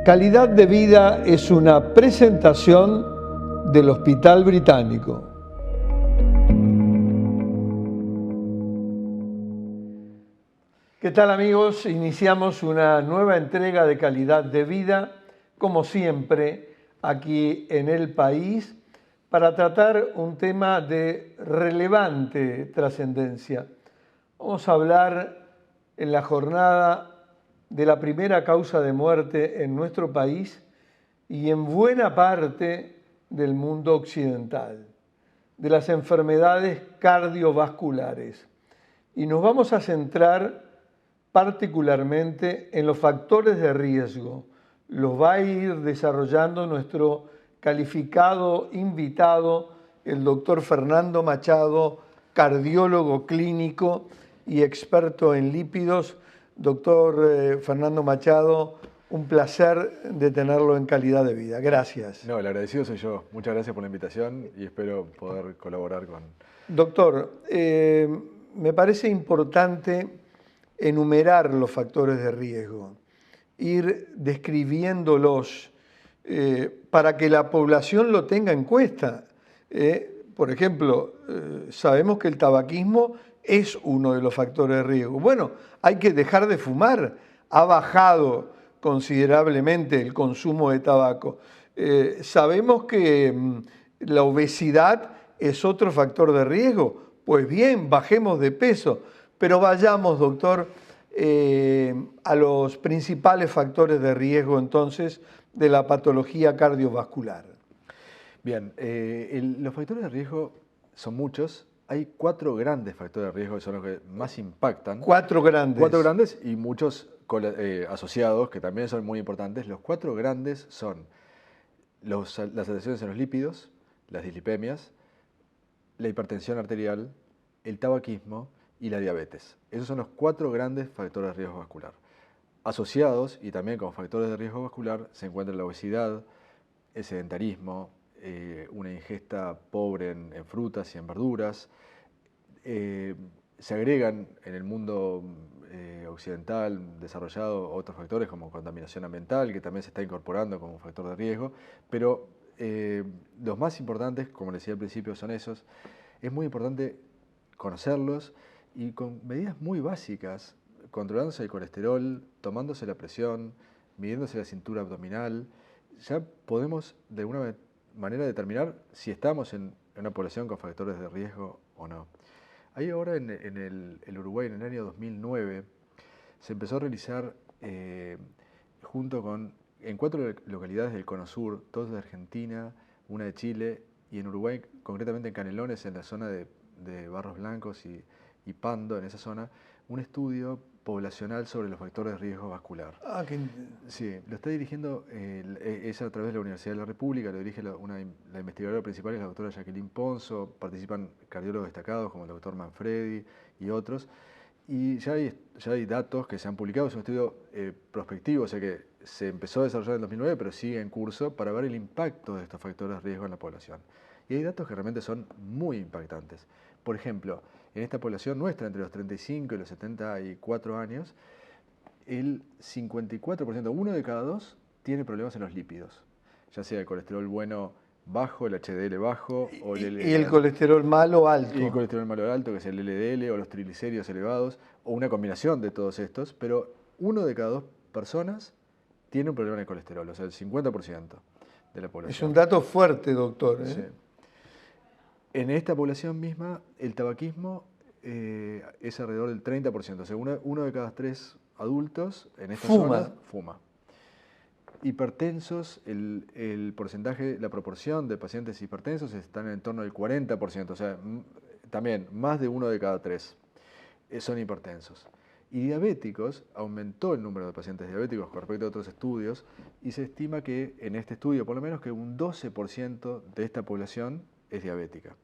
Calidad de Vida es una presentación del Hospital Británico. ¿Qué tal, amigos? Iniciamos una nueva entrega de Calidad de Vida, como siempre, aquí en el país, para tratar un tema de relevante trascendencia. Vamos a hablar en la jornada de la primera causa de muerte en nuestro país y en buena parte del mundo occidental, de las enfermedades cardiovasculares. Y nos vamos a centrar particularmente en los factores de riesgo. Los va a ir desarrollando nuestro calificado invitado, el doctor Fernando Machado, cardiólogo clínico y experto en lípidos. Doctor Fernando Machado, un placer de tenerlo en Calidad de Vida. Gracias. No, el agradecido soy yo. Muchas gracias por la invitación y espero poder colaborar con... Doctor, me parece importante enumerar los factores de riesgo, ir describiéndolos para que la población lo tenga en cuenta. Por ejemplo, sabemos que el tabaquismo es uno de los factores de riesgo. Bueno, hay que dejar de fumar. Ha bajado considerablemente el consumo de tabaco. Sabemos que la obesidad es otro factor de riesgo. Pues bien, bajemos de peso. Pero vayamos, doctor, a los principales factores de riesgo entonces de la patología cardiovascular. Bien, los factores de riesgo son muchos. Hay 4 grandes factores de riesgo que son los que más impactan. 4 grandes. 4 grandes y muchos asociados que también son muy importantes. Los 4 grandes son las alteraciones en los lípidos, las dislipemias, la hipertensión arterial, el tabaquismo y la diabetes. Esos son los 4 grandes factores de riesgo vascular. Asociados y también como factores de riesgo vascular se encuentran la obesidad, el sedentarismo, una ingesta pobre en frutas y en verduras. Se agregan en el mundo occidental desarrollado otros factores como contaminación ambiental, que también se está incorporando como factor de riesgo, pero los más importantes, como les decía al principio, son esos. Es muy importante conocerlos y con medidas muy básicas, controlándose el colesterol, tomándose la presión, midiéndose la cintura abdominal, ya podemos de alguna manera determinar si estamos en una población con factores de riesgo o no. Ahí ahora en el Uruguay, en el año 2009, se empezó a realizar en 4 localidades del Cono Sur, 2 de Argentina, una de Chile, y en Uruguay, concretamente en Canelones, en la zona de Barros Blancos y Pando, en esa zona, un estudio poblacional sobre los factores de riesgo vascular. Sí, lo está dirigiendo, es a través de la Universidad de la República, lo dirige la investigadora principal, es la doctora Jacqueline Ponzo, participan cardiólogos destacados como el doctor Manfredi y otros, y ya hay datos que se han publicado, es un estudio prospectivo, o sea que se empezó a desarrollar en 2009, pero sigue en curso para ver el impacto de estos factores de riesgo en la población. Y hay datos que realmente son muy impactantes. Por ejemplo, en esta población nuestra, entre los 35 y los 74 años, el 54%, 1 de cada 2, tiene problemas en los lípidos, ya sea el colesterol bueno bajo, el HDL bajo o el LDL. ¿Y el colesterol malo alto? Y el colesterol malo alto, que es el LDL, o los triglicéridos elevados, o una combinación de todos estos, pero 1 de cada 2 personas tiene un problema en el colesterol, o sea, el 50% de la población. Es un dato fuerte, doctor. Sí. En esta población misma, el tabaquismo es alrededor del 30%, o sea, 1 de cada 3 adultos en esta zona fuma. Hipertensos, el porcentaje, la proporción de pacientes hipertensos están en torno del 40%, o sea, también más de 1 de cada 3 son hipertensos. Y diabéticos, aumentó el número de pacientes diabéticos con respecto a otros estudios, y se estima que en este estudio, por lo menos, que un 12% de esta población es diabética.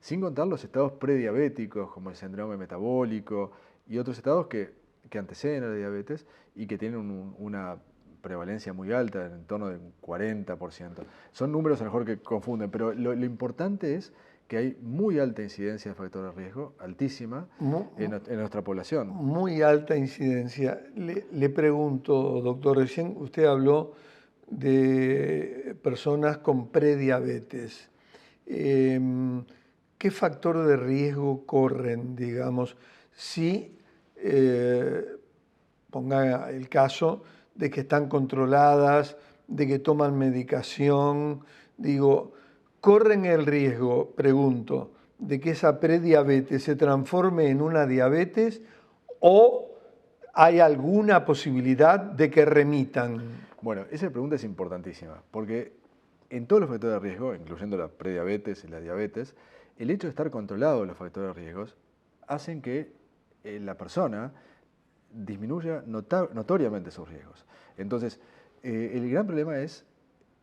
Sin contar los estados prediabéticos, como el síndrome metabólico y otros estados que anteceden a la diabetes y que tienen una prevalencia muy alta, en torno del 40%. Son números a lo mejor que confunden, pero lo importante es que hay muy alta incidencia de factores de riesgo, altísima, en nuestra población. Muy alta incidencia. Le pregunto, doctor, recién usted habló de personas con prediabetes. ¿Qué factor de riesgo corren, digamos, si, ponga el caso, de que están controladas, de que toman medicación? Digo, ¿corren el riesgo, pregunto, de que esa prediabetes se transforme en una diabetes o hay alguna posibilidad de que remitan? Bueno, esa pregunta es importantísima, porque en todos los factores de riesgo, incluyendo la prediabetes y la diabetes, el hecho de estar controlados los factores de riesgo hacen que la persona disminuya notoriamente sus riesgos. Entonces, el gran problema es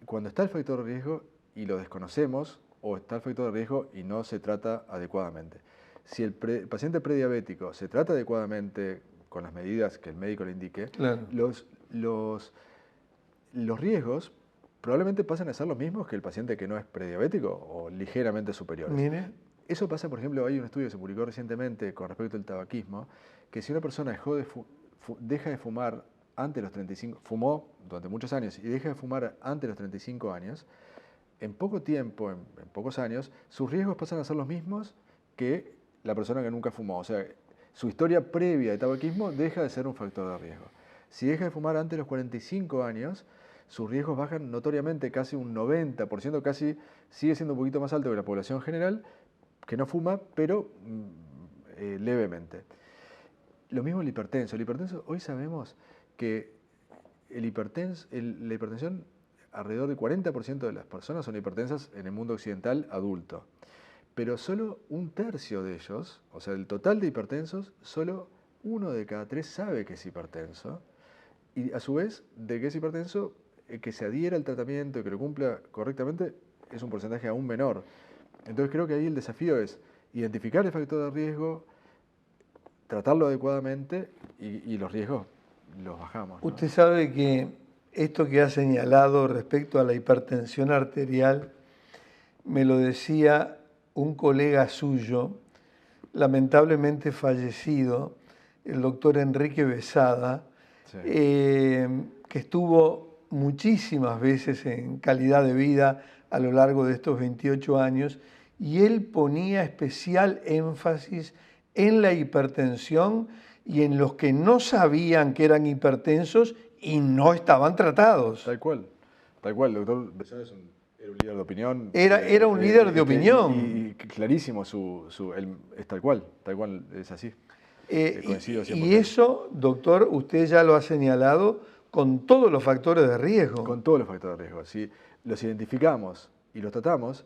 cuando está el factor de riesgo y lo desconocemos, o está el factor de riesgo y no se trata adecuadamente. Si el paciente prediabético se trata adecuadamente con las medidas que el médico le indique, Claro. los riesgos probablemente pasan a ser los mismos que el paciente que no es prediabético o ligeramente superiores. Mire. Eso pasa, por ejemplo, hay un estudio que se publicó recientemente con respecto al tabaquismo, que si una persona deja de fumar antes de los 35, fumó durante muchos años y deja de fumar antes de los 35 años, en poco tiempo, en pocos años, sus riesgos pasan a ser los mismos que la persona que nunca fumó. O sea, su historia previa de tabaquismo deja de ser un factor de riesgo. Si deja de fumar antes de los 45 años, sus riesgos bajan notoriamente, casi un 90%, casi sigue siendo un poquito más alto que la población general, que no fuma, pero levemente. Lo mismo el hipertenso. El hipertenso, hoy sabemos que la hipertensión, alrededor del 40% de las personas son hipertensas en el mundo occidental adulto. Pero solo un tercio de ellos, o sea, del total de hipertensos, solo 1 de cada 3 sabe que es hipertenso. Y a su vez, de que es hipertenso, que se adhiera al tratamiento y que lo cumpla correctamente, es un porcentaje aún menor. Entonces creo que ahí el desafío es identificar el factor de riesgo, tratarlo adecuadamente y los riesgos los bajamos, ¿no? Usted sabe que esto que ha señalado respecto a la hipertensión arterial, me lo decía un colega suyo, lamentablemente fallecido, el doctor Enrique Besada, Sí. Que estuvo muchísimas veces en Calidad de Vida a lo largo de estos 28 años, y él ponía especial énfasis en la hipertensión y en los que no sabían que eran hipertensos y no estaban tratados. Tal cual, el doctor Besada era un líder de opinión. Era un líder de opinión. Y clarísimo, es tal cual, es así. Coincido 100%. Y eso, doctor, usted ya lo ha señalado con todos los factores de riesgo. Con todos los factores de riesgo. Si los identificamos y los tratamos,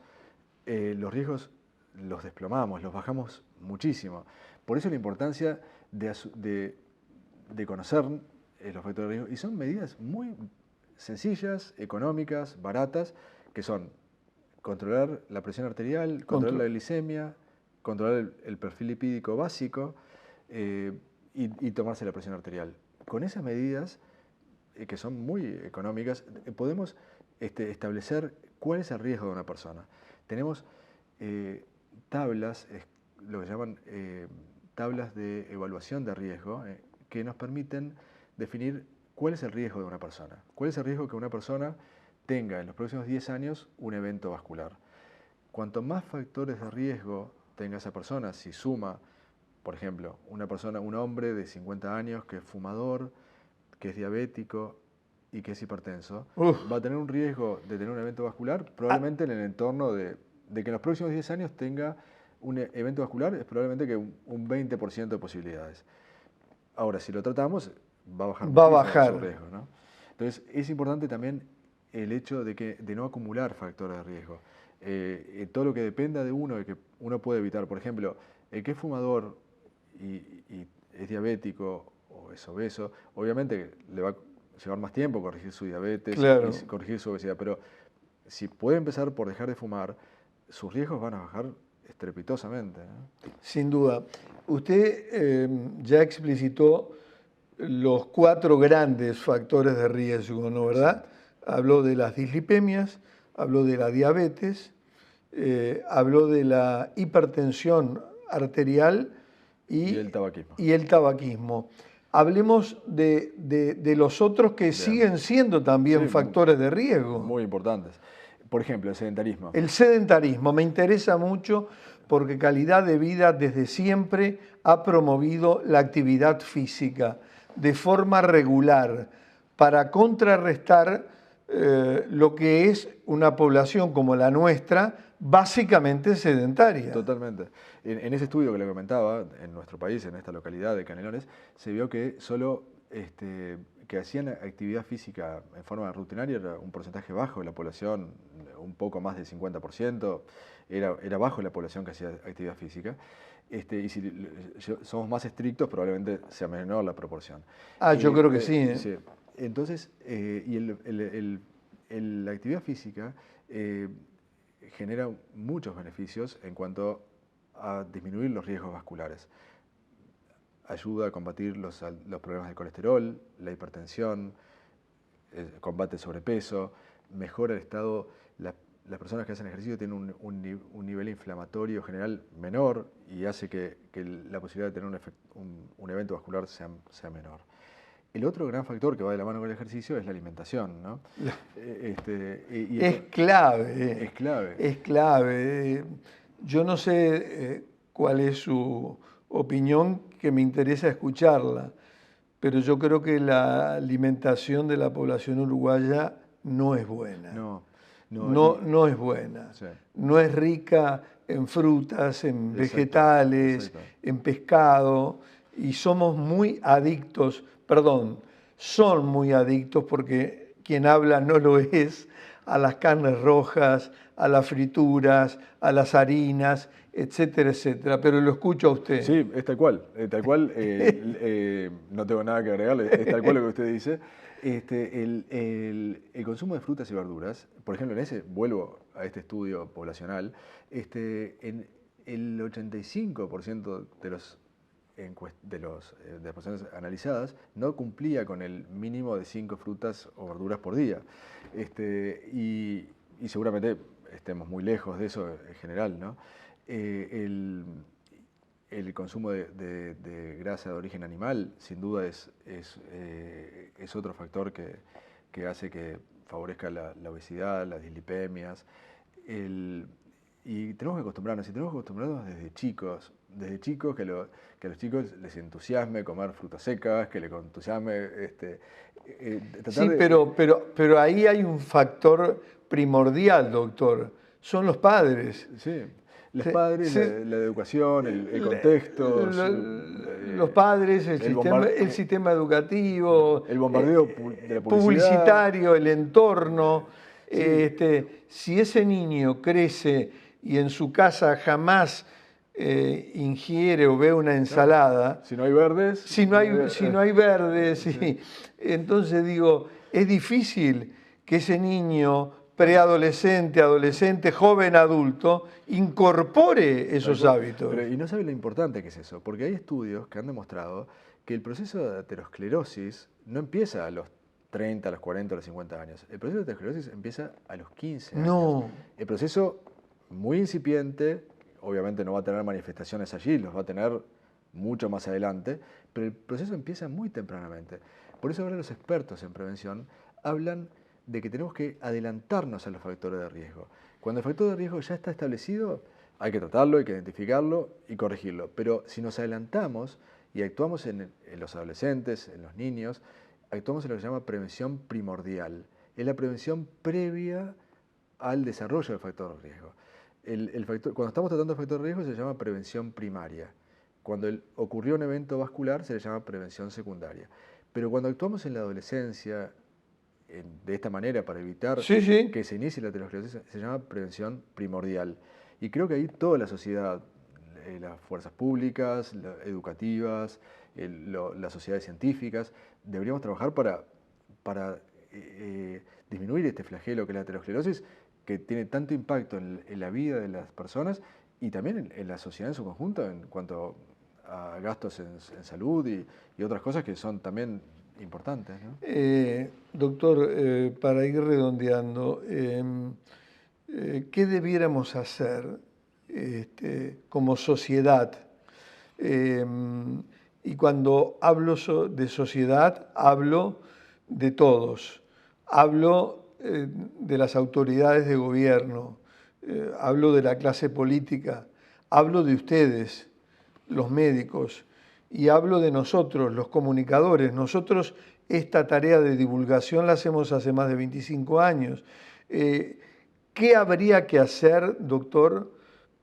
los riesgos los desplomamos, los bajamos muchísimo. Por eso la importancia de conocer los factores de riesgo. Y son medidas muy sencillas, económicas, baratas, que son controlar la presión arterial, controlar la glicemia, controlar el perfil lipídico básico y tomarse la presión arterial. Con esas medidas, que son muy económicas, podemos establecer cuál es el riesgo de una persona. Tenemos tablas, lo que llaman tablas de evaluación de riesgo, que nos permiten definir cuál es el riesgo de una persona. ¿Cuál es el riesgo que una persona tenga en los próximos 10 años un evento vascular? Cuanto más factores de riesgo tenga esa persona, si suma, por ejemplo, un hombre de 50 años que es fumador, que es diabético y que es hipertenso, va a tener un riesgo de tener un evento vascular, probablemente en el entorno de que en los próximos 10 años tenga un evento vascular, es probablemente que un 20% de posibilidades. Ahora, si lo tratamos, va a bajar su riesgo, ¿no? Entonces, es importante también el hecho de no acumular factores de riesgo. Todo lo que dependa de uno, de que uno puede evitar. Por ejemplo, el que es fumador y es diabético o es obeso, obviamente le va a llevar más tiempo corregir su diabetes, claro, y corregir su obesidad, pero si puede empezar por dejar de fumar, sus riesgos van a bajar estrepitosamente, ¿no? Sin duda. Usted ya explicitó los 4 grandes factores de riesgo, ¿no, verdad? Sí. Habló de las dislipemias, habló de la diabetes, habló de la hipertensión arterial Y el tabaquismo. y el tabaquismo. Hablemos de los otros que Bien. siguen siendo también Sí, factores de riesgo. Muy importantes. Por ejemplo, el sedentarismo. El sedentarismo me interesa mucho porque Calidad de Vida desde siempre ha promovido la actividad física de forma regular para contrarrestar lo que es una población como la nuestra, básicamente sedentaria. Totalmente. En ese estudio que le comentaba, en nuestro país, en esta localidad de Canelones, se vio que solo que hacían actividad física en forma rutinaria era un porcentaje bajo de la población, un poco más del 50%, era bajo la población que hacía actividad física. Y si somos más estrictos, probablemente sea menor la proporción. Yo creo que sí. Sí. Entonces, la actividad física genera muchos beneficios en cuanto a disminuir los riesgos vasculares. Ayuda a combatir los problemas del colesterol, la hipertensión, combate el sobrepeso, mejora el estado. Las personas que hacen ejercicio tienen un nivel inflamatorio general menor y hace que la posibilidad de tener un evento vascular sea menor. El otro gran factor que va de la mano con el ejercicio es la alimentación, ¿no? Es clave. Es clave. Es clave. Yo no sé cuál es su opinión, que me interesa escucharla, pero yo creo que la alimentación de la población uruguaya no es buena. No es buena. Sí. No es rica en frutas, en Exacto, vegetales, exacto. en pescado, y somos muy adictos, son muy adictos porque quien habla no lo es, a las carnes rojas, a las frituras, a las harinas, etcétera, etcétera. Pero lo escucho a usted. Sí, es tal cual, no tengo nada que agregarle, es tal cual lo que usted dice. El consumo de frutas y verduras, por ejemplo, vuelvo a este estudio poblacional, en el 85% de las personas analizadas no cumplía con el mínimo de 5 frutas o verduras por día. Y seguramente estemos muy lejos de eso en general, ¿no? El consumo de grasa de origen animal, sin duda, es otro factor que hace que favorezca la obesidad, las dislipemias. Y tenemos que acostumbrarnos desde chicos que a los chicos les entusiasme comer frutas secas, que les entusiasme Sí, pero ahí hay un factor primordial, doctor. Son los padres. Sí, los padres, la educación, el contexto. Los padres, el sistema educativo, el bombardeo de la publicitario, el entorno. Sí. Si ese niño crece y en su casa jamás ingiere o ve una ensalada. Si no hay verdes. Si no hay verdes, sí. Entonces digo, es difícil que ese niño preadolescente, adolescente, joven, adulto, incorpore esos hábitos. Y no sabe lo importante que es eso, porque hay estudios que han demostrado que el proceso de aterosclerosis no empieza a los 30, a los 40, a los 50 años. El proceso de aterosclerosis empieza a los 15 años. No. El proceso muy incipiente, obviamente no va a tener manifestaciones allí, los va a tener mucho más adelante, pero el proceso empieza muy tempranamente. Por eso ahora los expertos en prevención hablan de que tenemos que adelantarnos a los factores de riesgo. Cuando el factor de riesgo ya está establecido, hay que tratarlo, hay que identificarlo y corregirlo. Pero si nos adelantamos y actuamos en los adolescentes, en los niños, actuamos en lo que se llama prevención primordial. Es la prevención previa al desarrollo del factor de riesgo. Cuando estamos tratando el factor de riesgo se llama prevención primaria. Cuando ocurrió un evento vascular se le llama prevención secundaria. Pero cuando actuamos en la adolescencia, de esta manera para evitar que se inicie la aterosclerosis, se llama prevención primordial. Y creo que ahí toda la sociedad, las fuerzas públicas, educativas, las sociedades científicas, deberíamos trabajar para disminuir este flagelo que es la aterosclerosis, que tiene tanto impacto en la vida de las personas y también en la sociedad en su conjunto en cuanto a gastos en salud y otras cosas que son también importantes, ¿no? Doctor, para ir redondeando, ¿qué debiéramos hacer como sociedad? Y cuando hablo de sociedad, hablo de todos. Hablo de las autoridades de gobierno, hablo de la clase política, hablo de ustedes, los médicos, y hablo de nosotros, los comunicadores. Nosotros esta tarea de divulgación la hacemos hace más de 25 años. ¿Qué habría que hacer, doctor,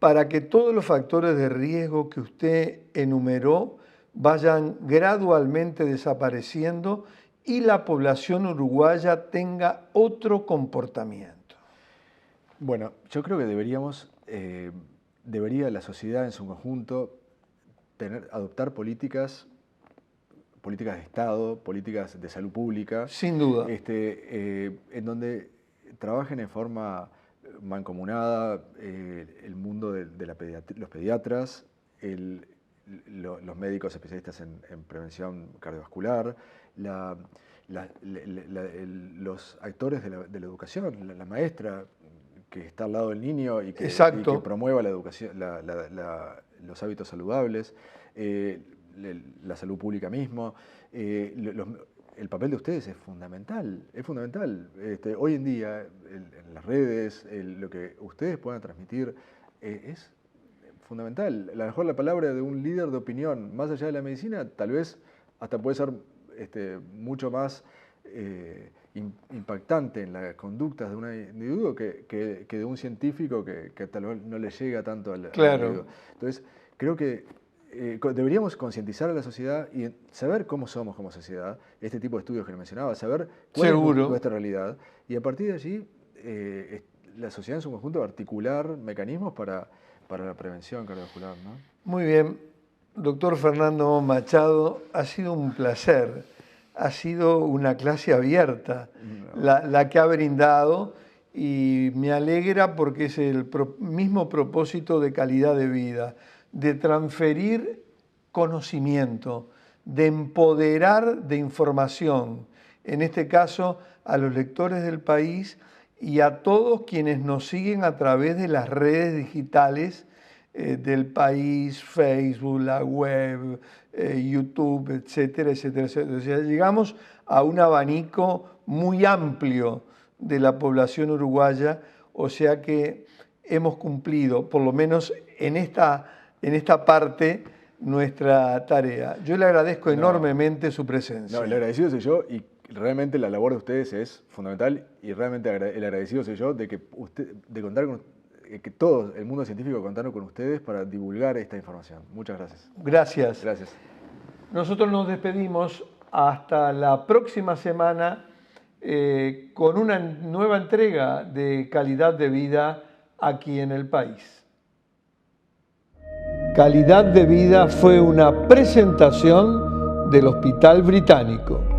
para que todos los factores de riesgo que usted enumeró vayan gradualmente desapareciendo y la población uruguaya tenga otro comportamiento? Bueno, yo creo que debería la sociedad en su conjunto adoptar políticas de Estado, políticas de salud pública. Sin duda. En donde trabajen en forma mancomunada el mundo de los pediatras, los médicos especialistas en prevención cardiovascular, los actores de la educación, la maestra que está al lado del niño y que promueva la educación, los hábitos saludables, la salud pública mismo. El papel de ustedes es fundamental, es fundamental. Hoy en día, en las redes, lo que ustedes puedan transmitir es fundamental. A lo mejor la palabra de un líder de opinión, más allá de la medicina, tal vez hasta puede ser mucho más impactante en las conductas de un individuo que de un científico que tal vez no le llega tanto al individuo. Entonces, creo que deberíamos concientizar a la sociedad y saber cómo somos como sociedad, este tipo de estudios que le mencionaba, saber cuál es nuestra realidad, y a partir de allí la sociedad en su conjunto articular mecanismos para la prevención cardiovascular, ¿no? Muy bien, doctor Fernando Machado, ha sido un placer, ha sido una clase abierta la que ha brindado, y me alegra porque es el mismo propósito de calidad de vida, de transferir conocimiento, de empoderar de información, en este caso a los lectores del país y a todos quienes nos siguen a través de las redes digitales del país, Facebook, la web, YouTube, etcétera, etcétera, etcétera. O sea, llegamos a un abanico muy amplio de la población uruguaya, o sea que hemos cumplido, por lo menos en esta parte, nuestra tarea. Yo le agradezco enormemente su presencia. El agradecido soy yo, y realmente la labor de ustedes es fundamental, y realmente el agradecido soy yo de contar con que todo el mundo científico contaron con ustedes para divulgar esta información. Muchas gracias. Gracias. Gracias. Nosotros nos despedimos hasta la próxima semana con una nueva entrega de Calidad de Vida aquí en el país. Calidad de Vida fue una presentación del Hospital Británico.